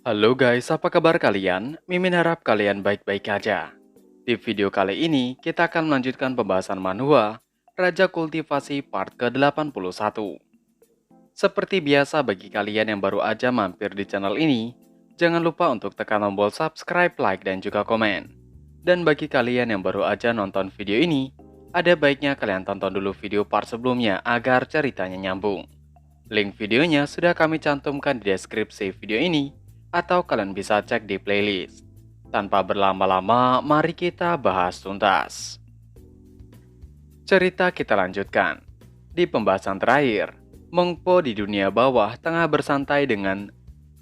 Halo guys, apa kabar kalian? Mimin harap kalian baik-baik aja. Di video kali ini, kita akan melanjutkan pembahasan manhwa Raja Kultivasi part ke-81. Seperti biasa bagi kalian yang baru aja mampir di channel ini, jangan lupa untuk tekan tombol subscribe, like, dan juga komen. Dan bagi kalian yang baru aja nonton video ini, ada baiknya kalian tonton dulu video part sebelumnya agar ceritanya nyambung. Link videonya sudah kami cantumkan di deskripsi video ini, atau kalian bisa cek di playlist. Tanpa berlama-lama, mari kita bahas tuntas. Cerita kita lanjutkan. Di pembahasan terakhir, Mengpo di dunia bawah tengah bersantai dengan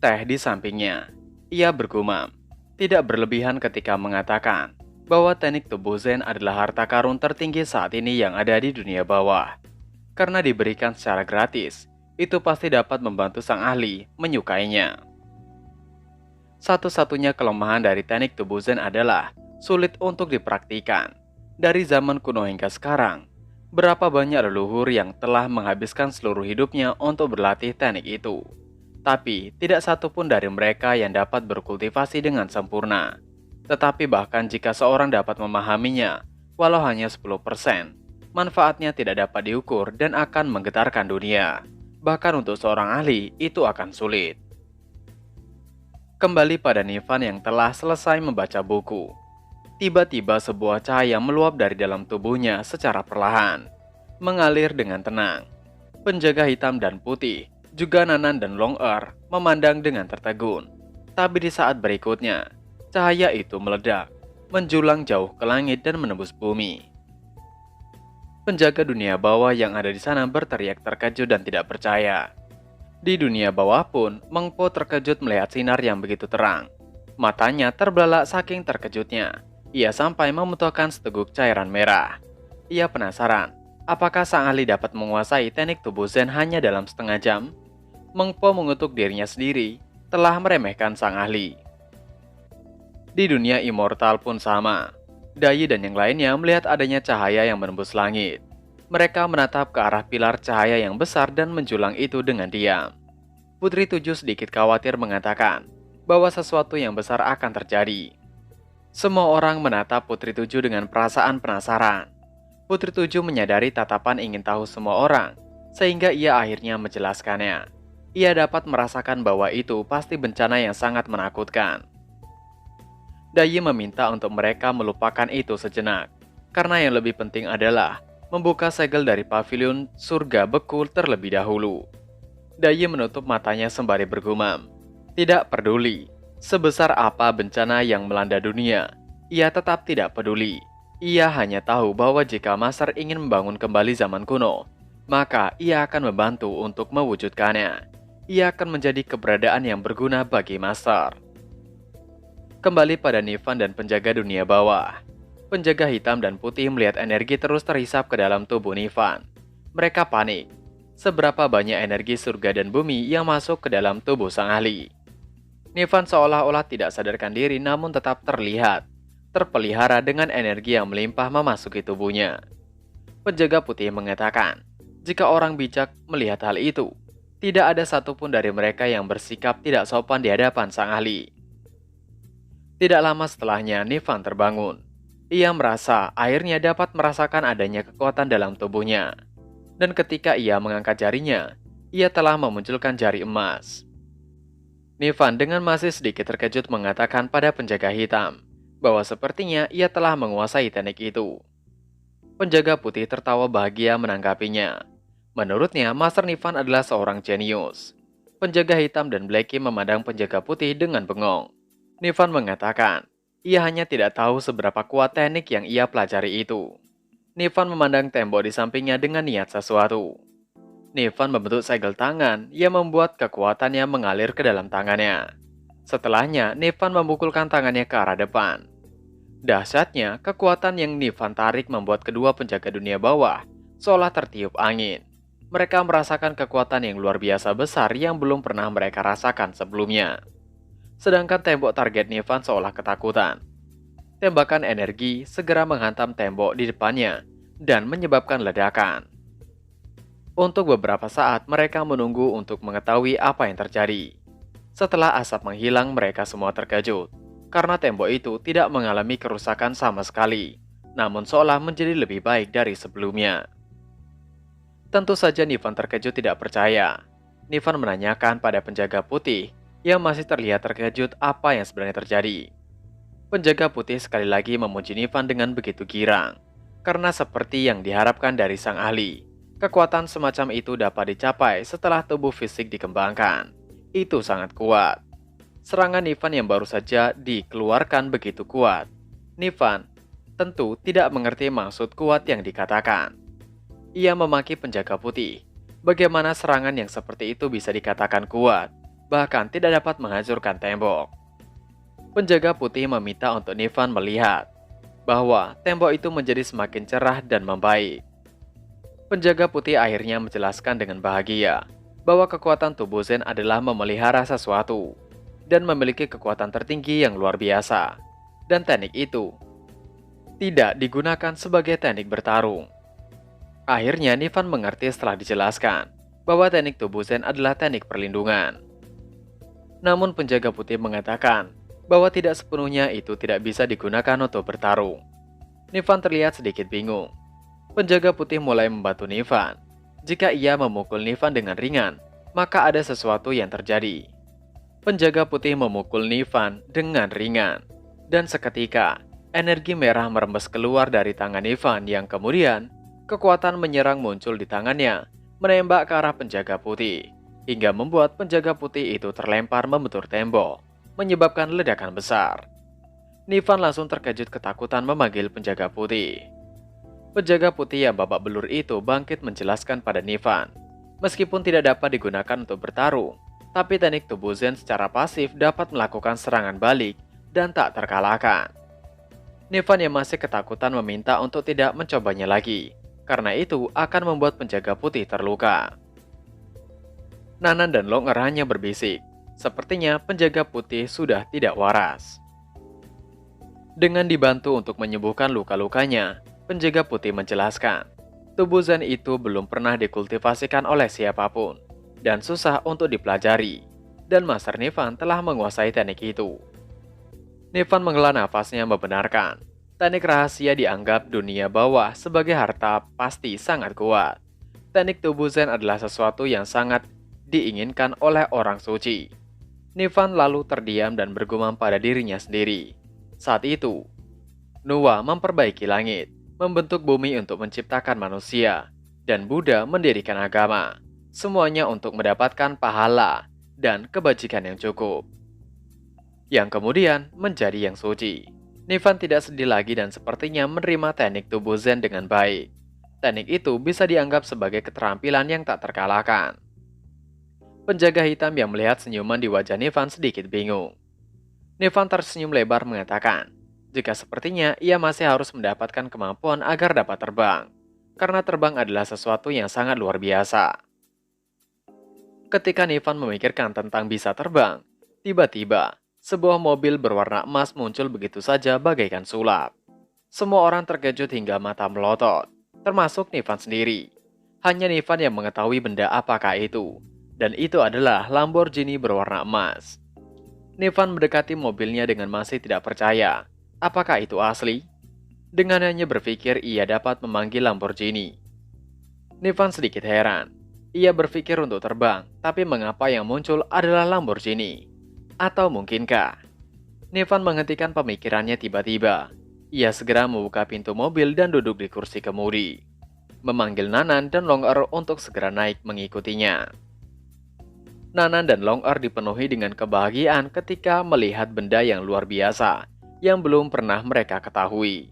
teh di sampingnya. Ia bergumam, tidak berlebihan ketika mengatakan bahwa teknik tubuh Zen adalah harta karun tertinggi saat ini yang ada di dunia bawah. Karena diberikan secara gratis, itu pasti dapat membantu sang ahli menyukainya. Satu-satunya kelemahan dari teknik tubuh Zen adalah sulit untuk dipraktikan. Dari zaman kuno hingga sekarang, berapa banyak leluhur yang telah menghabiskan seluruh hidupnya untuk berlatih teknik itu. Tapi, tidak satu pun dari mereka yang dapat berkultivasi dengan sempurna. Tetapi bahkan jika seorang dapat memahaminya, walau hanya 10%, manfaatnya tidak dapat diukur dan akan menggetarkan dunia. Bahkan untuk seorang ahli, itu akan sulit. Kembali pada Nivan yang telah selesai membaca buku. Tiba-tiba sebuah cahaya meluap dari dalam tubuhnya secara perlahan, mengalir dengan tenang. Penjaga hitam dan putih, juga Nanan dan Long memandang dengan tertegun. Tapi di saat berikutnya, cahaya itu meledak, menjulang jauh ke langit dan menembus bumi. Penjaga dunia bawah yang ada di sana berteriak terkejut dan tidak percaya. Di dunia bawah pun, Mengpo terkejut melihat sinar yang begitu terang. Matanya terbelalak saking terkejutnya. Ia sampai memuntahkan seteguk cairan merah. Ia penasaran, apakah sang ahli dapat menguasai teknik tubuh Zen hanya dalam setengah jam? Mengpo mengutuk dirinya sendiri, telah meremehkan sang ahli. Di dunia immortal pun sama. Dai dan yang lainnya melihat adanya cahaya yang menembus langit. Mereka menatap ke arah pilar cahaya yang besar dan menjulang itu dengan diam. Putri Tujuh sedikit khawatir mengatakan bahwa sesuatu yang besar akan terjadi. Semua orang menatap Putri Tujuh dengan perasaan penasaran. Putri Tujuh menyadari tatapan ingin tahu semua orang, sehingga ia akhirnya menjelaskannya. Ia dapat merasakan bahwa itu pasti bencana yang sangat menakutkan. Dai meminta untuk mereka melupakan itu sejenak, karena yang lebih penting adalah membuka segel dari pavilion surga beku terlebih dahulu. Dai menutup matanya sembari bergumam, tidak peduli sebesar apa bencana yang melanda dunia, ia tetap tidak peduli. Ia hanya tahu bahwa jika Master ingin membangun kembali zaman kuno, maka ia akan membantu untuk mewujudkannya. Ia akan menjadi keberadaan yang berguna bagi Master. Kembali pada Nivan dan penjaga dunia bawah. Penjaga hitam dan putih melihat energi terus terhisap ke dalam tubuh Nivan. Mereka panik. Seberapa banyak energi surga dan bumi yang masuk ke dalam tubuh sang ahli. Nivan seolah-olah tidak sadarkan diri namun tetap terlihat, terpelihara dengan energi yang melimpah memasuki tubuhnya. Penjaga putih mengatakan, jika orang bijak melihat hal itu, tidak ada satupun dari mereka yang bersikap tidak sopan di hadapan sang ahli. Tidak lama setelahnya, Nivan terbangun. Ia merasa akhirnya dapat merasakan adanya kekuatan dalam tubuhnya. Dan ketika ia mengangkat jarinya, ia telah memunculkan jari emas. Nivan dengan masih sedikit terkejut mengatakan pada penjaga hitam bahwa sepertinya ia telah menguasai teknik itu. Penjaga putih tertawa bahagia menanggapinya. Menurutnya, Master Nivan adalah seorang jenius. Penjaga hitam dan Blackie memandang penjaga putih dengan bengong. Nivan mengatakan, ia hanya tidak tahu seberapa kuat teknik yang ia pelajari itu. Nivan memandang tembok di sampingnya dengan niat sesuatu. Nivan membentuk segel tangan yang membuat kekuatannya mengalir ke dalam tangannya. Setelahnya, Nivan memukulkan tangannya ke arah depan. Dahsyatnya, kekuatan yang Nivan tarik membuat kedua penjaga dunia bawah seolah tertiup angin. Mereka merasakan kekuatan yang luar biasa besar yang belum pernah mereka rasakan sebelumnya. Sedangkan tembok target Nivan seolah ketakutan. Tembakan energi segera menghantam tembok di depannya dan menyebabkan ledakan. Untuk beberapa saat mereka menunggu untuk mengetahui apa yang terjadi. Setelah asap menghilang, mereka semua terkejut karena tembok itu tidak mengalami kerusakan sama sekali, namun seolah menjadi lebih baik dari sebelumnya. Tentu saja Nivan terkejut tidak percaya. Nivan menanyakan pada penjaga putih yang masih terlihat terkejut apa yang sebenarnya terjadi. Penjaga putih sekali lagi memuji Nivan dengan begitu girang, karena seperti yang diharapkan dari sang ahli, kekuatan semacam itu dapat dicapai setelah tubuh fisik dikembangkan. Itu sangat kuat. Serangan Nivan yang baru saja dikeluarkan begitu kuat. Nivan tentu tidak mengerti maksud kuat yang dikatakan. Ia memaki penjaga putih. Bagaimana serangan yang seperti itu bisa dikatakan kuat, bahkan tidak dapat menghancurkan tembok. Penjaga putih meminta untuk Nivan melihat bahwa tembok itu menjadi semakin cerah dan membaik. Penjaga putih akhirnya menjelaskan dengan bahagia bahwa kekuatan tubuh Zen adalah memelihara sesuatu dan memiliki kekuatan tertinggi yang luar biasa. Dan teknik itu tidak digunakan sebagai teknik bertarung. Akhirnya Nivan mengerti setelah dijelaskan bahwa teknik tubuh Zen adalah teknik perlindungan. Namun penjaga putih mengatakan bahwa tidak sepenuhnya itu tidak bisa digunakan untuk bertarung. Nivan terlihat sedikit bingung. Penjaga putih mulai membantu Nivan. Jika ia memukul Nivan dengan ringan, maka ada sesuatu yang terjadi. Penjaga putih memukul Nivan dengan ringan, dan seketika energi merah merembes keluar dari tangan Nivan yang kemudian kekuatan menyerang muncul di tangannya, menembak ke arah penjaga putih, hingga membuat penjaga putih itu terlempar membentur tembok, menyebabkan ledakan besar. Nivan langsung terkejut ketakutan memanggil penjaga putih. Penjaga putih yang babak belur itu bangkit menjelaskan pada Nivan, meskipun tidak dapat digunakan untuk bertarung, tapi teknik tubuh Zen secara pasif dapat melakukan serangan balik dan tak terkalahkan. Nivan yang masih ketakutan meminta untuk tidak mencobanya lagi, karena itu akan membuat penjaga putih terluka. Nanan dan Long hanya berbisik, sepertinya penjaga putih sudah tidak waras. Dengan dibantu untuk menyembuhkan luka-lukanya, penjaga putih menjelaskan, tubuh Zen itu belum pernah dikultivasikan oleh siapapun, dan susah untuk dipelajari, dan Master Nivan telah menguasai teknik itu. Nivan menghela nafasnya membenarkan, teknik rahasia dianggap dunia bawah sebagai harta pasti sangat kuat. Teknik tubuh Zen adalah sesuatu yang sangat diinginkan oleh orang suci. Nivan lalu terdiam dan bergumam pada dirinya sendiri. Saat itu, Nuwa memperbaiki langit, membentuk bumi untuk menciptakan manusia, dan Buddha mendirikan agama. Semuanya untuk mendapatkan pahala dan kebajikan yang cukup, yang kemudian menjadi yang suci. Nivan tidak sedih lagi dan sepertinya menerima teknik tubuh Zen dengan baik. Teknik itu bisa dianggap sebagai keterampilan yang tak terkalahkan. Penjaga hitam yang melihat senyuman di wajah Nivan sedikit bingung. Nivan tersenyum lebar mengatakan, jika sepertinya ia masih harus mendapatkan kemampuan agar dapat terbang, karena terbang adalah sesuatu yang sangat luar biasa. Ketika Nivan memikirkan tentang bisa terbang, tiba-tiba sebuah mobil berwarna emas muncul begitu saja bagaikan sulap. Semua orang terkejut hingga mata melotot, termasuk Nivan sendiri. Hanya Nivan yang mengetahui benda apakah itu, dan itu adalah Lamborghini berwarna emas. Nivan mendekati mobilnya dengan masih tidak percaya. Apakah itu asli? Dengan hanya berpikir ia dapat memanggil Lamborghini. Nivan sedikit heran. Ia berpikir untuk terbang, tapi mengapa yang muncul adalah Lamborghini? Atau mungkinkah? Nivan menghentikan pemikirannya tiba-tiba. Ia segera membuka pintu mobil dan duduk di kursi kemudi, memanggil Nanan dan Long-Er untuk segera naik mengikutinya. Nanan dan Long-Er dipenuhi dengan kebahagiaan ketika melihat benda yang luar biasa yang belum pernah mereka ketahui.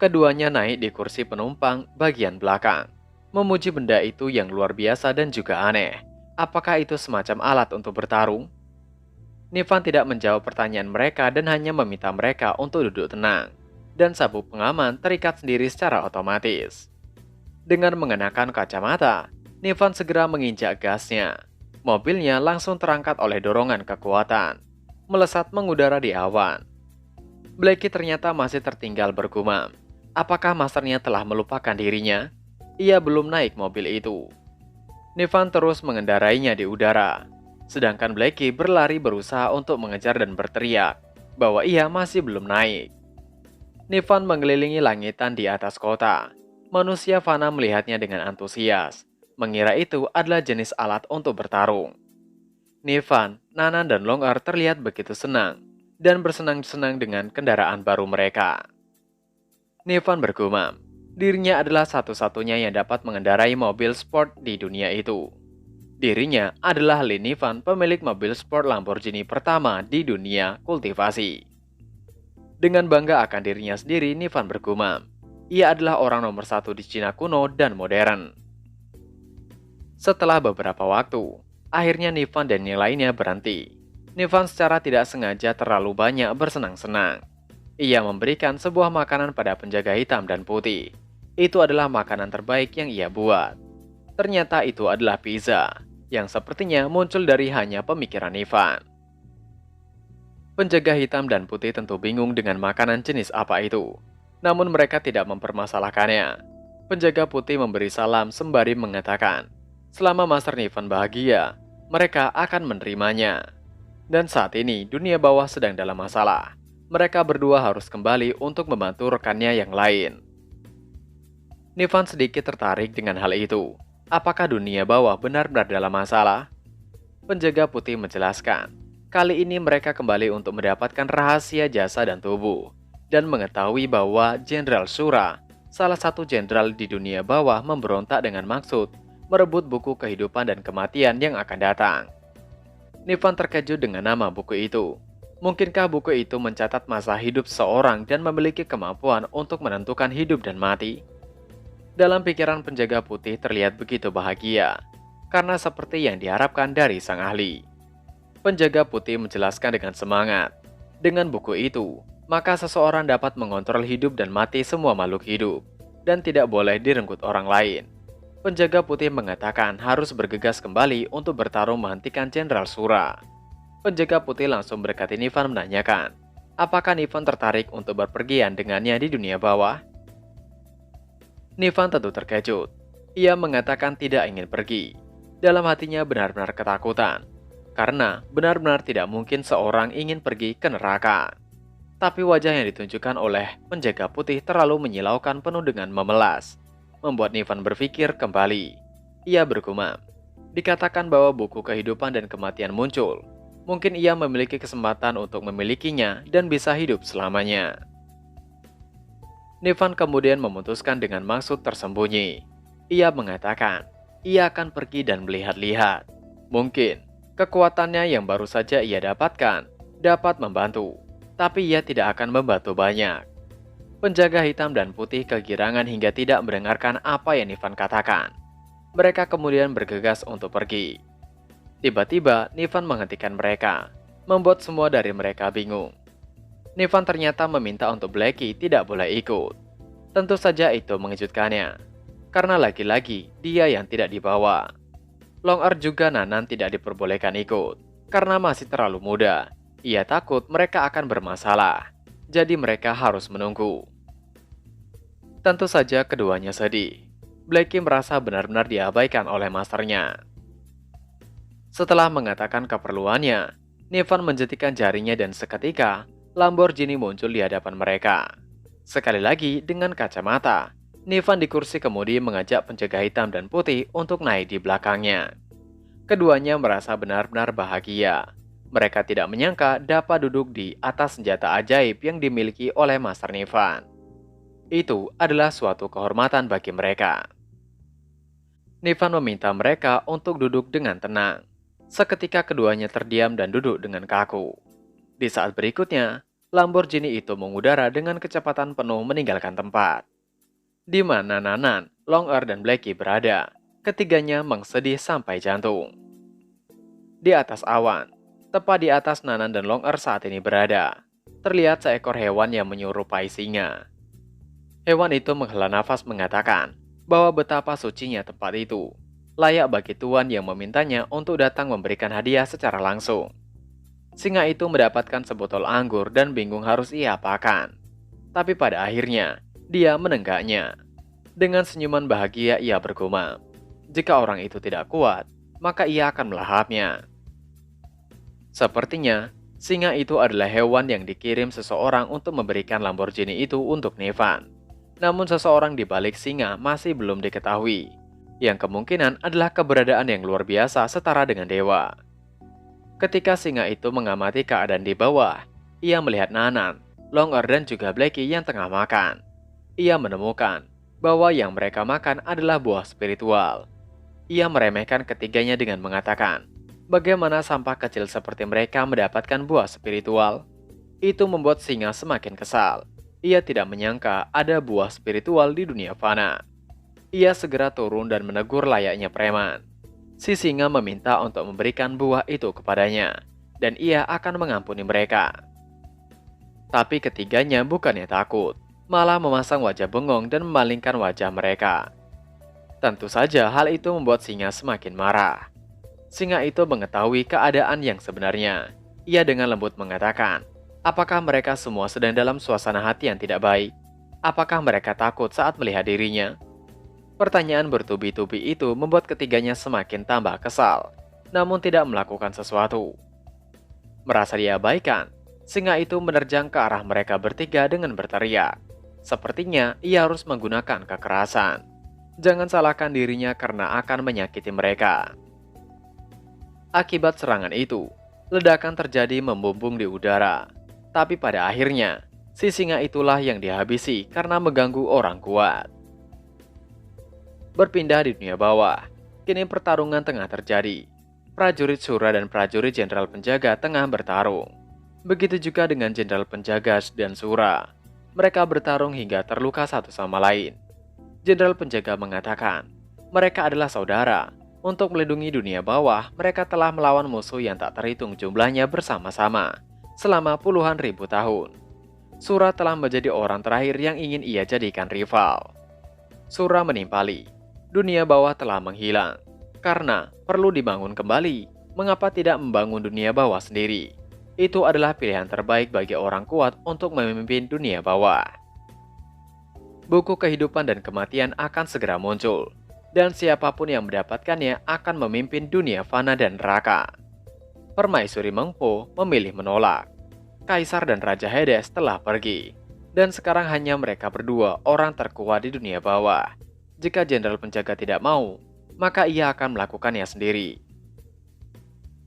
Keduanya naik di kursi penumpang bagian belakang, memuji benda itu yang luar biasa dan juga aneh. Apakah itu semacam alat untuk bertarung? Nivan tidak menjawab pertanyaan mereka dan hanya meminta mereka untuk duduk tenang, dan sabuk pengaman terikat sendiri secara otomatis. Dengan mengenakan kacamata, Nivan segera menginjak gasnya. Mobilnya langsung terangkat oleh dorongan kekuatan, melesat mengudara di awan. Blackie ternyata masih tertinggal bergumam. Apakah masternya telah melupakan dirinya? Ia belum naik mobil itu. Nivan terus mengendarainya di udara. Sedangkan Blackie berlari berusaha untuk mengejar dan berteriak bahwa ia masih belum naik. Nivan mengelilingi langitan di atas kota. Manusia fana melihatnya dengan antusias, mengira itu adalah jenis alat untuk bertarung. Nivan, Nanan, dan Longar terlihat begitu senang dan bersenang-senang dengan kendaraan baru mereka. Nivan bergumam, dirinya adalah satu-satunya yang dapat mengendarai mobil sport di dunia itu. Dirinya adalah Lee Nivan, pemilik mobil sport Lamborghini pertama di dunia kultivasi. Dengan bangga akan dirinya sendiri, Nivan bergumam, ia adalah orang nomor satu di Cina kuno dan modern. Setelah beberapa waktu, akhirnya Nivan dan yang lainnya berhenti. Nivan secara tidak sengaja terlalu banyak bersenang-senang. Ia memberikan sebuah makanan pada penjaga hitam dan putih. Itu adalah makanan terbaik yang ia buat. Ternyata itu adalah pizza, yang sepertinya muncul dari hanya pemikiran Nivan. Penjaga hitam dan putih tentu bingung dengan makanan jenis apa itu. Namun mereka tidak mempermasalahkannya. Penjaga putih memberi salam sembari mengatakan, selama Master Nivan bahagia, mereka akan menerimanya. Dan saat ini dunia bawah sedang dalam masalah. Mereka berdua harus kembali untuk membantu rekannya yang lain. Nivan sedikit tertarik dengan hal itu. Apakah dunia bawah benar-benar dalam masalah? Penjaga putih menjelaskan, kali ini mereka kembali untuk mendapatkan rahasia jasa dan tubuh, dan mengetahui bahwa Jenderal Shura, salah satu jenderal di dunia bawah, memberontak dengan maksud merebut buku kehidupan dan kematian yang akan datang. Nivan terkejut dengan nama buku itu. Mungkinkah buku itu mencatat masa hidup seorang dan memiliki kemampuan untuk menentukan hidup dan mati? Dalam pikiran penjaga putih terlihat begitu bahagia, karena seperti yang diharapkan dari sang ahli. Penjaga putih menjelaskan dengan semangat, dengan buku itu, maka seseorang dapat mengontrol hidup dan mati semua makhluk hidup, dan tidak boleh direnggut orang lain. Penjaga putih mengatakan harus bergegas kembali untuk bertarung menghentikan Jenderal Shura. Penjaga putih langsung berkati Nivan menanyakan, apakah Nivan tertarik untuk berpergian dengannya di dunia bawah? Nivan tentu terkejut. Ia mengatakan tidak ingin pergi. Dalam hatinya benar-benar ketakutan, karena benar-benar tidak mungkin seorang ingin pergi ke neraka. Tapi wajah yang ditunjukkan oleh penjaga putih terlalu menyilaukan, penuh dengan memelas, membuat Nivan berpikir kembali. Ia bergumam, dikatakan bahwa buku kehidupan dan kematian muncul. Mungkin ia memiliki kesempatan untuk memilikinya dan bisa hidup selamanya. Nivan kemudian memutuskan dengan maksud tersembunyi. Ia mengatakan, ia akan pergi dan melihat-lihat. Mungkin, kekuatannya yang baru saja ia dapatkan dapat membantu, tapi ia tidak akan membantu banyak. Penjaga hitam dan putih kegirangan hingga tidak mendengarkan apa yang Nivan katakan. Mereka kemudian bergegas untuk pergi. Tiba-tiba, Nivan menghentikan mereka, membuat semua dari mereka bingung. Nivan ternyata meminta untuk Blackie tidak boleh ikut. Tentu saja itu mengejutkannya, karena lagi-lagi dia yang tidak dibawa. Longar juga Nanan tidak diperbolehkan ikut, karena masih terlalu muda. Ia takut mereka akan bermasalah, jadi mereka harus menunggu. Tentu saja keduanya sedih. Blackie merasa benar-benar diabaikan oleh masternya. Setelah mengatakan keperluannya, Nivan menjentikan jarinya dan seketika Lamborghini muncul di hadapan mereka. Sekali lagi dengan kacamata, Nivan di kursi kemudi mengajak penjaga hitam dan putih untuk naik di belakangnya. Keduanya merasa benar-benar bahagia. Mereka tidak menyangka dapat duduk di atas senjata ajaib yang dimiliki oleh Master Nivan. Itu adalah suatu kehormatan bagi mereka. Nivan meminta mereka untuk duduk dengan tenang. Seketika keduanya terdiam dan duduk dengan kaku. Di saat berikutnya, Lamborghini itu mengudara dengan kecepatan penuh meninggalkan tempat. Di mana Nanan, Longar, dan Blackie berada, ketiganya mengsedih sampai jantung. Di atas awan, tepat di atas Nanan dan Longar saat ini berada, terlihat seekor hewan yang menyerupai singa. Hewan itu menghela nafas mengatakan bahwa betapa sucinya tempat itu, layak bagi tuan yang memintanya untuk datang memberikan hadiah secara langsung. Singa itu mendapatkan sebotol anggur dan bingung harus ia apakan. Tapi pada akhirnya, dia menenggaknya. Dengan senyuman bahagia ia bergumam, jika orang itu tidak kuat, maka ia akan melahapnya. Sepertinya, singa itu adalah hewan yang dikirim seseorang untuk memberikan Lamborghini itu untuk Nevan. Namun seseorang di balik singa masih belum diketahui, yang kemungkinan adalah keberadaan yang luar biasa setara dengan dewa. Ketika singa itu mengamati keadaan di bawah, ia melihat Nanan, Longer dan juga Blackie yang tengah makan. Ia menemukan bahwa yang mereka makan adalah buah spiritual. Ia meremehkan ketiganya dengan mengatakan, bagaimana sampah kecil seperti mereka mendapatkan buah spiritual? Itu membuat singa semakin kesal. Ia tidak menyangka ada buah spiritual di dunia fana. Ia segera turun dan menegur layaknya preman. Si singa meminta untuk memberikan buah itu kepadanya, dan ia akan mengampuni mereka. Tapi ketiganya bukannya takut, malah memasang wajah bengong dan memalingkan wajah mereka. Tentu saja hal itu membuat singa semakin marah. Singa itu mengetahui keadaan yang sebenarnya. Ia dengan lembut mengatakan, apakah mereka semua sedang dalam suasana hati yang tidak baik? Apakah mereka takut saat melihat dirinya? Pertanyaan bertubi-tubi itu membuat ketiganya semakin tambah kesal, namun tidak melakukan sesuatu. Merasa diabaikan, singa itu menerjang ke arah mereka bertiga dengan berteriak. Sepertinya ia harus menggunakan kekerasan. Jangan salahkan dirinya karena akan menyakiti mereka. Akibat serangan itu, ledakan terjadi membumbung di udara. Tapi pada akhirnya, si singa itulah yang dihabisi karena mengganggu orang kuat. Berpindah di dunia bawah, kini pertarungan tengah terjadi. Prajurit Sura dan prajurit jenderal penjaga tengah bertarung. Begitu juga dengan jenderal penjaga dan Sura. Mereka bertarung hingga terluka satu sama lain. Jenderal penjaga mengatakan, mereka adalah saudara. Untuk melindungi dunia bawah, mereka telah melawan musuh yang tak terhitung jumlahnya bersama-sama selama puluhan ribu tahun. Sura telah menjadi orang terakhir yang ingin ia jadikan rival. Sura menimpali. Dunia bawah telah menghilang. Karena perlu dibangun kembali, mengapa tidak membangun dunia bawah sendiri? Itu adalah pilihan terbaik bagi orang kuat untuk memimpin dunia bawah. Buku kehidupan dan kematian akan segera muncul, dan siapapun yang mendapatkannya akan memimpin dunia fana dan neraka. Permaisuri Mengpo memilih menolak. Kaisar dan Raja Hades telah pergi, dan sekarang hanya mereka berdua orang terkuat di dunia bawah. Jika jenderal penjaga tidak mau, maka ia akan melakukannya sendiri.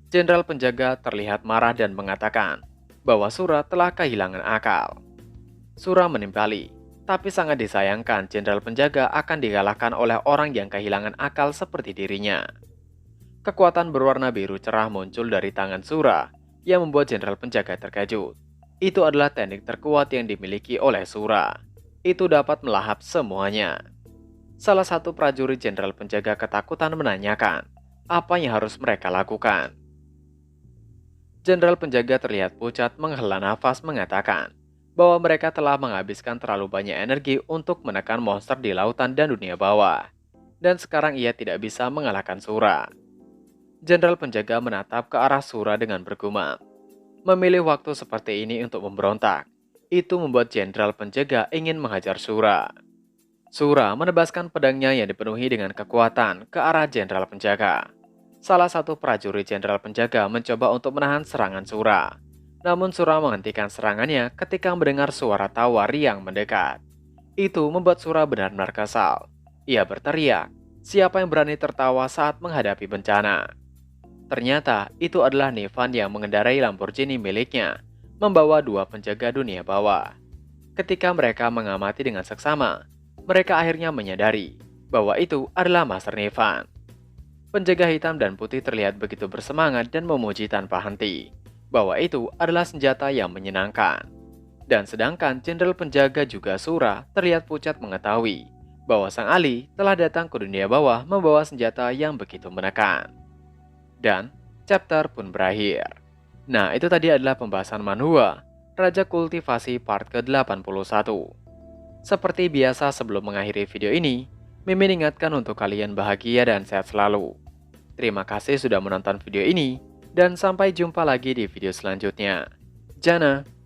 Jenderal penjaga terlihat marah dan mengatakan bahwa Sura telah kehilangan akal. Sura menimpali, tapi sangat disayangkan jenderal penjaga akan dikalahkan oleh orang yang kehilangan akal seperti dirinya. Kekuatan berwarna biru cerah muncul dari tangan Sura yang membuat jenderal penjaga terkejut. Itu adalah teknik terkuat yang dimiliki oleh Sura. Itu dapat melahap semuanya. Salah satu prajurit jenderal penjaga ketakutan menanyakan, apa yang harus mereka lakukan? Jenderal penjaga terlihat pucat menghela nafas mengatakan bahwa mereka telah menghabiskan terlalu banyak energi untuk menekan monster di lautan dan dunia bawah. Dan sekarang ia tidak bisa mengalahkan Sura. Jenderal penjaga menatap ke arah Sura dengan bergumam. Memilih waktu seperti ini untuk memberontak, itu membuat jenderal penjaga ingin menghajar Sura. Sura menebaskan pedangnya yang dipenuhi dengan kekuatan ke arah jenderal penjaga. Salah satu prajurit jenderal penjaga mencoba untuk menahan serangan Sura. Namun Sura menghentikan serangannya ketika mendengar suara tawa riang mendekat. Itu membuat Sura benar-benar kesal. Ia berteriak, siapa yang berani tertawa saat menghadapi bencana? Ternyata itu adalah Nevan yang mengendarai Lamborghini miliknya, membawa dua penjaga dunia bawah. Ketika mereka mengamati dengan seksama, mereka akhirnya menyadari bahwa itu adalah Master Nevan. Penjaga hitam dan putih terlihat begitu bersemangat dan memuji tanpa henti bahwa itu adalah senjata yang menyenangkan. Dan sedangkan jenderal penjaga juga Sura terlihat pucat mengetahui bahwa Sang Ali telah datang ke dunia bawah membawa senjata yang begitu menekan. Dan chapter pun berakhir. Nah, itu tadi adalah pembahasan Manhua, Raja Kultivasi part ke-81. Seperti biasa sebelum mengakhiri video ini, Mimin ingatkan untuk kalian bahagia dan sehat selalu. Terima kasih sudah menonton video ini, dan sampai jumpa lagi di video selanjutnya. Jana.